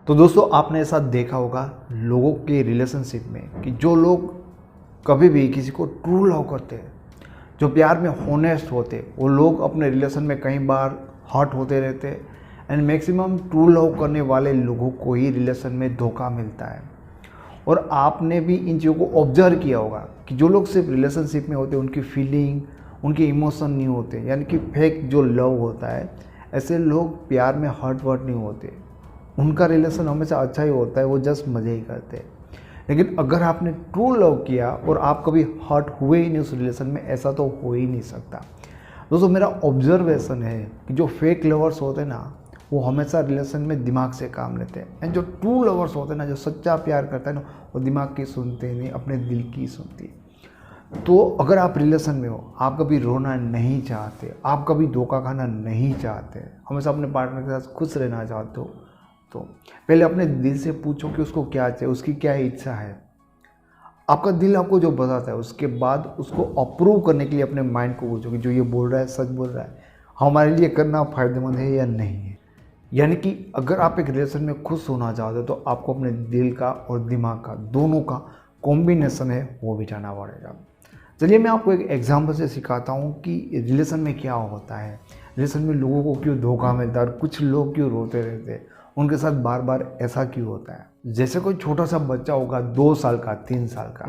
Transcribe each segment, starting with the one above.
तो दोस्तों आपने ऐसा देखा होगा लोगों के रिलेशनशिप में कि जो लोग कभी भी किसी को ट्रू लव करते हैं, जो प्यार में होनेस्ट होते हैं, वो लोग अपने रिलेशन में कई बार हर्ट होते रहते हैं। एंड मैक्सिमम ट्रू लव करने वाले लोगों को ही रिलेशन में धोखा मिलता है। और आपने भी इन चीज़ों को ऑब्जर्व किया होगा कि जो लोग सिर्फ रिलेशनशिप में होते हैं उनकी फीलिंग, उनके इमोशन नहीं होते, यानी कि फेक जो लव होता है, ऐसे लोग प्यार में हर्ट वर्ट नहीं होते। उनका रिलेशन हमेशा अच्छा ही होता है, वो जस्ट मज़े ही करते हैं। लेकिन अगर आपने ट्रू लव किया और आप कभी हर्ट हुए ही नहीं उस रिलेशन में, ऐसा तो हो ही नहीं सकता। दोस्तों मेरा ऑब्जर्वेशन है कि जो फेक लवर्स होते हैं ना, वो हमेशा रिलेशन में दिमाग से काम लेते हैं। एंड जो ट्रू लवर्स होते हैं ना, जो सच्चा प्यार करता है ना, वो दिमाग की सुनते नहीं, अपने दिल की सुनती है। तो अगर आप रिलेशन में हो, आप कभी रोना नहीं चाहते, आप कभी धोखा खाना नहीं चाहते, हमेशा अपने पार्टनर के साथ खुश रहना चाहते हो, तो पहले अपने दिल से पूछो कि उसको क्या चाहिए, उसकी क्या इच्छा है। आपका दिल आपको जो बताता है, उसके बाद उसको अप्रूव करने के लिए अपने माइंड को पूछो कि जो ये बोल रहा है सच बोल रहा है, हमारे लिए करना फ़ायदेमंद है या नहीं है। यानी कि अगर आप एक रिलेशन में खुश होना चाहते हो तो आपको अपने दिल का और दिमाग का, दोनों का कॉम्बिनेशन है, वो बिठाना पड़ेगा। चलिए मैं आपको एक एग्जाम्पल से सिखाता हूँ कि रिलेशन में क्या होता है, रिलेशन में लोगों को क्यों धोखा मिलता है और कुछ लोग क्यों रोते रहते हैं, उनके साथ बार बार ऐसा क्यों होता है। जैसे कोई छोटा सा बच्चा होगा, 2 साल का, 3 साल का।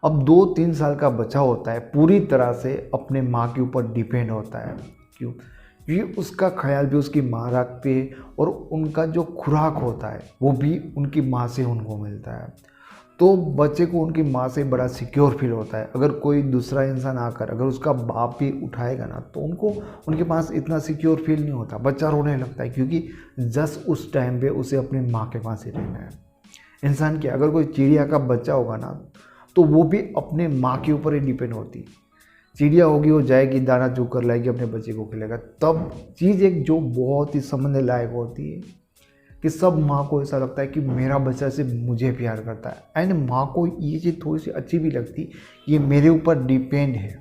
अब 2-3 साल का बच्चा होता है, पूरी तरह से अपने माँ के ऊपर डिपेंड होता है। क्यों? क्योंकि उसका ख्याल भी उसकी माँ रखती है और उनका जो खुराक होता है वो भी उनकी माँ से उनको मिलता है। तो बच्चे को उनकी माँ से बड़ा सिक्योर फील होता है। अगर कोई दूसरा इंसान आकर अगर उसका बाप भी उठाएगा ना, तो उनको उनके पास इतना सिक्योर फील नहीं होता, बच्चा रोने लगता है, क्योंकि जस्ट उस टाइम पे उसे अपनी माँ के पास ही रहना है। इंसान के अगर कोई चिड़िया का बच्चा होगा ना, तो वो भी अपने माँ के ऊपर ही डिपेंड होती है। चिड़िया होगी, वो जाएगी, दाना चुग कर लाएगी, अपने बच्चे को खिलाएगा। तब चीज़ एक जो बहुत ही समझने लायक होती है कि सब माँ को ऐसा लगता है कि मेरा बच्चा सिर्फ मुझे प्यार करता है। एंड माँ को ये चीज़ थोड़ी सी अच्छी भी लगती, ये मेरे ऊपर डिपेंड है।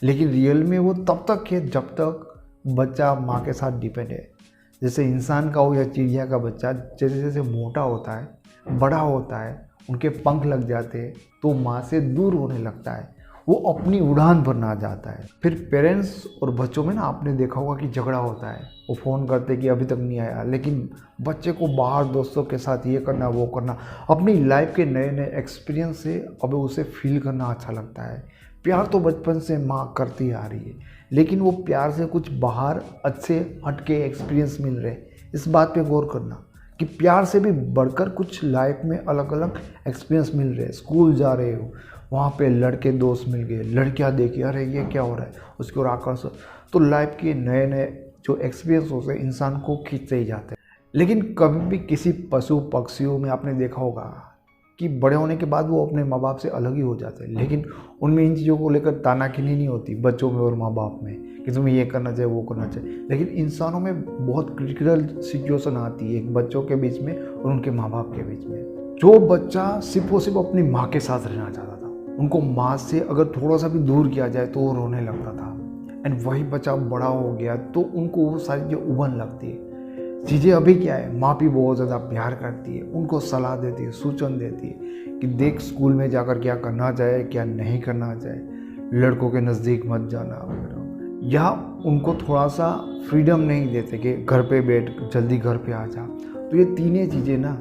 लेकिन रियल में वो तब तक है जब तक बच्चा माँ के साथ डिपेंड है। जैसे इंसान का हो या चिड़िया का बच्चा, जैसे जैसे मोटा होता है, बड़ा होता है, उनके पंख लग जाते हैं, तो माँ से दूर होने लगता है, वो अपनी उड़ान भरना चाहता है। फिर पेरेंट्स और बच्चों में ना आपने देखा होगा कि झगड़ा होता है। वो फ़ोन करते कि अभी तक नहीं आया, लेकिन बच्चे को बाहर दोस्तों के साथ ये करना वो करना, अपनी लाइफ के नए नए एक्सपीरियंस से अब उसे फील करना अच्छा लगता है। प्यार तो बचपन से माँ करती आ रही है, लेकिन वो प्यार से कुछ बाहर अच्छे हटके एक्सपीरियंस मिल रहे। इस बात पे गौर करना कि प्यार से भी बढ़कर कुछ लाइफ में अलग अलग एक्सपीरियंस मिल रहे हैं। स्कूल जा रहे हो, वहाँ पे लड़के दोस्त मिल गए, लड़कियाँ देखी, अरे ये क्या हो रहा है, उसकी ओर आकर्षण। तो लाइफ के नए नए जो एक्सपीरियंस होते हैं इंसान को खींचते ही जाते हैं। लेकिन कभी भी किसी पशु पक्षियों में आपने देखा होगा कि बड़े होने के बाद वो अपने माँ बाप से अलग ही हो जाते हैं, लेकिन उनमें इन चीज़ों को लेकर तानाकीनी नहीं होती बच्चों में और माँ बाप में कि तुम्हें ये करना चाहिए वो करना चाहिए। लेकिन इंसानों में बहुत क्रिटिकल सिचुएशन आती है एक बच्चों के बीच में और उनके माँ बाप के बीच में। जो बच्चा सिर्फ और सिर्फ अपनी माँ के साथ रहना चाहता था, उनको माँ से अगर थोड़ा सा भी दूर किया जाए तो वो रोने लगता था। एंड वही बच्चा बड़ा हो गया तो उनको वो सारी चीज़ें उबन लगती है। चीज़ें अभी क्या है, माँ भी बहुत ज़्यादा प्यार करती है, उनको सलाह देती है, सूचन देती है कि देख स्कूल में जाकर क्या करना चाहिए क्या नहीं करना चाहिए, लड़कों के नज़दीक मत जाना वगैरह। या उनको थोड़ा सा फ्रीडम नहीं देते कि घर पे बैठ, जल्दी घर पे आ जा। तो ये तीनों चीज़ें ना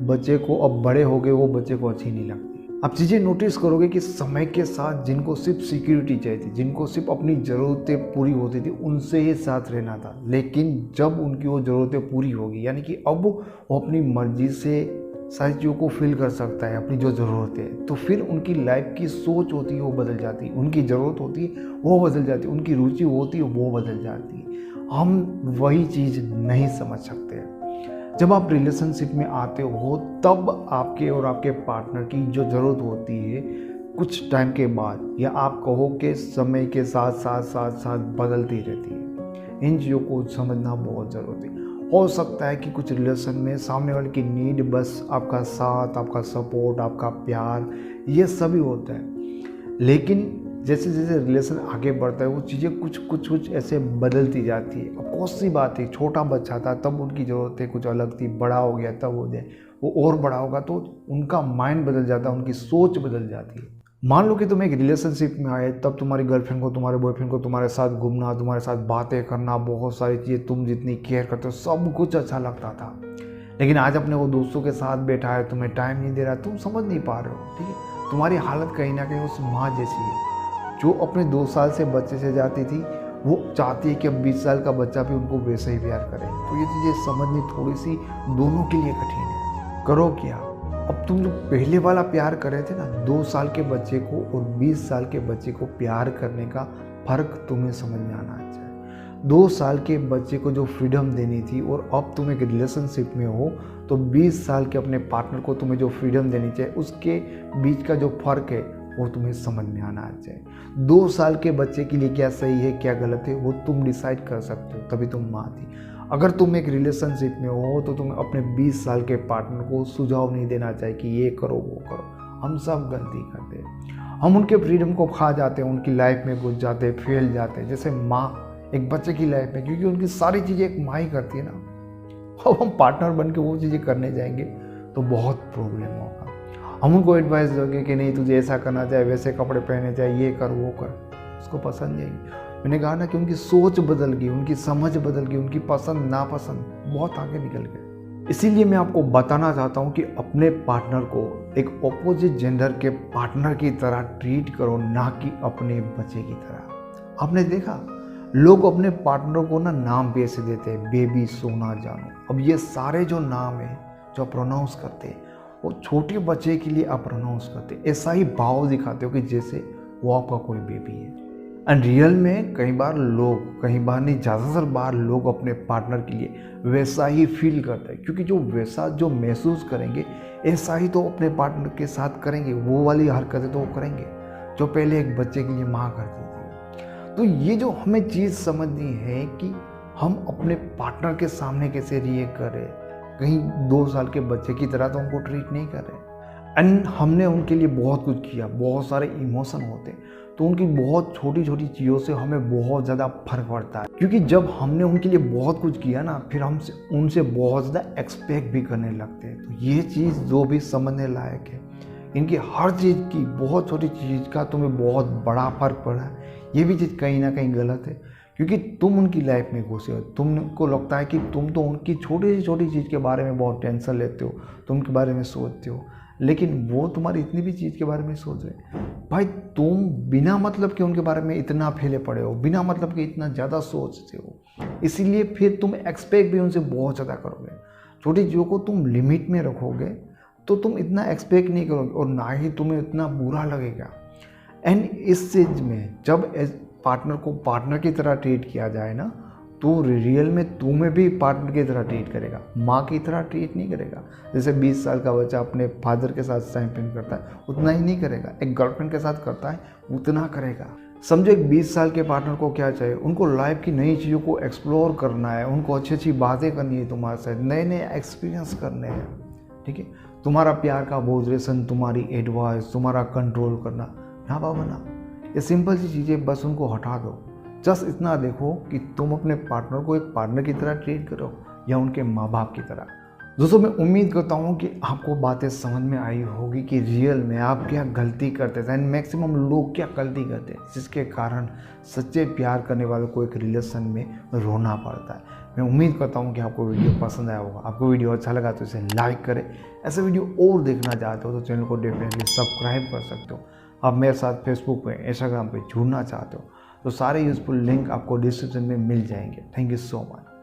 बच्चे को, अब बड़े हो गए, वो बच्चे को अच्छी नहीं लगती। आप चीज़ें नोटिस करोगे कि समय के साथ जिनको सिर्फ सिक्योरिटी चाहिए थी, जिनको सिर्फ अपनी ज़रूरतें पूरी होती थी, उनसे ही साथ रहना था। लेकिन जब उनकी वो ज़रूरतें पूरी होगी, यानी कि अब वो अपनी मर्जी से सारी चीज़ों को फिल कर सकता है, अपनी जो ज़रूरत है, तो फिर उनकी लाइफ की सोच होती है वो बदल जाती है, उनकी ज़रूरत होती है वो बदल जाती है, उनकी रुचि होती है वो बदल जाती है। हम वही चीज़ नहीं समझ सकते। जब आप रिलेशनशिप में आते हो तब आपके और आपके पार्टनर की जो ज़रूरत होती है कुछ टाइम के बाद, या आप कहो कि समय के साथ साथ साथ साथ बदलती रहती है। इन चीज़ों को समझना बहुत ज़रूरी है। हो सकता है कि कुछ रिलेशन में सामने वाले की नीड बस आपका साथ, आपका सपोर्ट, आपका प्यार, ये सभी होता है। लेकिन जैसे जैसे रिलेशन आगे बढ़ता है वो चीज़ें कुछ ऐसे बदलती जाती है। अब कौन सी बात है, छोटा बच्चा था तब उनकी ज़रूरतें कुछ अलग थी, बड़ा हो गया तब हो जाए, वो और बड़ा होगा तो उनका माइंड बदल जाता है, उनकी सोच बदल जाती है। मान लो कि तुम एक रिलेशनशिप में आए, तब तुम्हारी गर्लफ्रेंड को, तुम्हारे बॉयफ्रेंड को तुम्हारे साथ घूमना, तुम्हारे साथ बातें करना, बहुत सारी चीज़ें, तुम जितनी केयर करते हो सब कुछ अच्छा लगता था। लेकिन आज अपने वो दोस्तों के साथ बैठा है, तुम्हें टाइम नहीं दे रहा, तुम समझ नहीं पा रहे हो। ठीक है, तुम्हारी हालत कहीं ना कहीं उस माँ जैसी है जो अपने 2 साल से बच्चे से जाती थी, वो चाहती है कि अब 20 साल का बच्चा भी उनको वैसे ही प्यार करे। तो ये चीज़ें समझनी थोड़ी सी दोनों के लिए कठिन है। करो क्या, अब तुम जो पहले वाला प्यार कर रहे थे ना, 2 साल के बच्चे को और 20 साल के बच्चे को प्यार करने का फ़र्क तुम्हें समझ में आना चाहिए। 2 साल के बच्चे को जो फ्रीडम देनी थी और अब तुम एक रिलेशनशिप में हो तो 20 साल के अपने पार्टनर को तुम्हें जो फ्रीडम देनी चाहिए, उसके बीच का जो फ़र्क है वो तुम्हें समझ में आना चाहिए। 2 साल के बच्चे के लिए क्या सही है क्या गलत है वो तुम डिसाइड कर सकते हो, तभी तुम माँ थी। अगर तुम एक रिलेशनशिप में हो तो तुम्हें अपने 20 साल के पार्टनर को सुझाव नहीं देना चाहिए कि ये करो वो करो। हम सब गलती करते हैं, हम उनके फ्रीडम को खा जाते हैं, उनकी लाइफ में घुस जाते हैं, फैल जाते हैं, जैसे माँ एक बच्चे की लाइफ में, क्योंकि उनकी सारी चीज़ें एक माँ ही करती है ना। अब हम पार्टनर बन के वो चीज़ें करने जाएंगे तो बहुत प्रॉब्लम होगा। हम उनको एडवाइस दोगे कि नहीं तुझे ऐसा करना चाहिए, वैसे कपड़े पहने चाहिए, ये कर वो कर, उसको पसंद नहीं आएगी। मैंने कहा ना कि उनकी सोच बदल गई, उनकी समझ बदल गई, उनकी पसंद नापसंद बहुत आगे निकल गए। इसीलिए मैं आपको बताना चाहता हूँ कि अपने पार्टनर को एक ऑपोजिट जेंडर के पार्टनर की तरह ट्रीट करो, ना कि अपने बच्चे की तरह। आपने देखा लोग अपने पार्टनर को ना नाम भी ऐसे देते हैं, बेबी, सोना, जानू। अब ये सारे जो नाम है जो प्रोनाउंस करते हैं वो छोटे बच्चे के लिए आप प्रोनाउंस करते, ऐसा ही भाव दिखाते हो कि जैसे वो आपका कोई बेबी है। एंड रियल में कई बार नहीं, ज़्यादातर बार लोग अपने पार्टनर के लिए वैसा ही फील करते हैं, क्योंकि जो वैसा जो महसूस करेंगे ऐसा ही तो अपने पार्टनर के साथ करेंगे, वो वाली हरकतें तो वो करेंगे जो पहले एक बच्चे के लिए माँ करती थी। तो ये जो हमें चीज़ समझनी है कि हम अपने पार्टनर के सामने कैसे रिएक्ट करें, कहीं 2 साल के बच्चे की तरह तो उनको ट्रीट नहीं कर रहे। एंड हमने उनके लिए बहुत कुछ किया, बहुत सारे इमोशन होते, तो उनकी बहुत छोटी छोटी चीज़ों से हमें बहुत ज़्यादा फर्क पड़ता है। क्योंकि जब हमने उनके लिए बहुत कुछ किया ना, फिर हमसे उनसे बहुत ज़्यादा एक्सपेक्ट भी करने लगते हैं। तो ये चीज़ जो भी समझने लायक है, इनकी हर चीज़ की बहुत छोटी चीज़ का तुम्हें बहुत बड़ा फर्क पड़ा है, ये भी चीज़ कहीं ना कहीं गलत है। क्योंकि तुम उनकी लाइफ में घुसे हो, तुमको लगता है कि तुम तो उनकी छोटी से छोटी चीज़ के बारे में बहुत टेंशन लेते हो, तुम उनके बारे में सोचते हो, लेकिन वो तुम्हारी इतनी भी चीज़ के बारे में सोच रहे। भाई तुम बिना मतलब के उनके बारे में इतना फैले पड़े हो, बिना मतलब के इतना ज़्यादा सोचते हो, इसीलिए फिर तुम एक्सपेक्ट भी उनसे बहुत ज़्यादा करोगे। छोटी चीज़ों को तुम लिमिट में रखोगे तो तुम इतना एक्सपेक्ट नहीं करोगे और ना ही तुम्हें इतना बुरा लगेगा। एंड इस चीज़ में जब पार्टनर को पार्टनर की तरह ट्रीट किया जाए ना, तो रियल में तुम्हें भी पार्टनर की तरह ट्रीट करेगा, माँ की तरह ट्रीट नहीं करेगा। जैसे 20 साल का बच्चा अपने फादर के साथ टाइम स्पेंड करता है उतना ही नहीं करेगा, एक गर्लफ्रेंड के साथ करता है उतना करेगा। समझो एक 20 साल के पार्टनर को क्या चाहिए, उनको लाइफ की नई चीज़ों को एक्सप्लोर करना है, उनको अच्छी अच्छी बातें करनी है तुम्हारे साथ, नए नए एक्सपीरियंस करने हैं। ठीक है, तुम्हारा प्यार का बोझरेशन, तुम्हारी एडवाइस, तुम्हारा कंट्रोल करना ना बाबा ना, ये सिंपल सी चीज़ें बस उनको हटा दो। जस्ट इतना देखो कि तुम अपने पार्टनर को एक पार्टनर की तरह ट्रीट करो या उनके माँ बाप की तरह। दोस्तों मैं उम्मीद करता हूँ कि आपको बातें समझ में आई होगी कि रियल में आप क्या गलती करते थे एंड मैक्सिमम लोग क्या गलती करते हैं, जिसके कारण सच्चे प्यार करने वालों को एक रिलेशन में रोना पड़ता है। मैं उम्मीद करता हूँ कि आपको वीडियो पसंद आया होगा। आपको वीडियो अच्छा लगा तो इसे लाइक करें, ऐसे वीडियो और देखना चाहते हो तो चैनल को डेफिनेटली सब्सक्राइब कर सकते हो। आप मेरे साथ फेसबुक पे, इंस्टाग्राम पे जुड़ना चाहते हो तो सारे यूज़फुल लिंक आपको डिस्क्रिप्शन में मिल जाएंगे। Thank you so much.